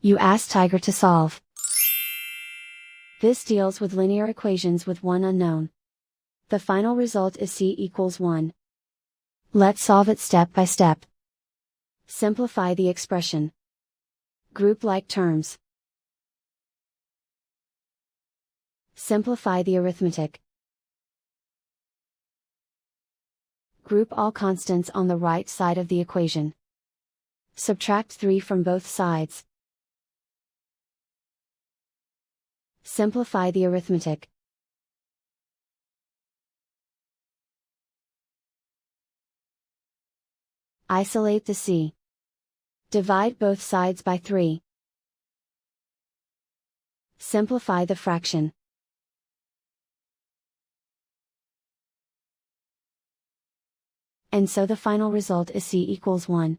You ask Tiger to solve. This deals with linear equations with one unknown. The final result is c equals 1. Let's solve it step by step. Simplify the expression. Group like terms. Simplify the arithmetic. Group all constants on the right side of the equation. Subtract 3 from both sides. Simplify the arithmetic. Isolate the c. Divide both sides by 3. Simplify the fraction. And so the final result is c equals 1.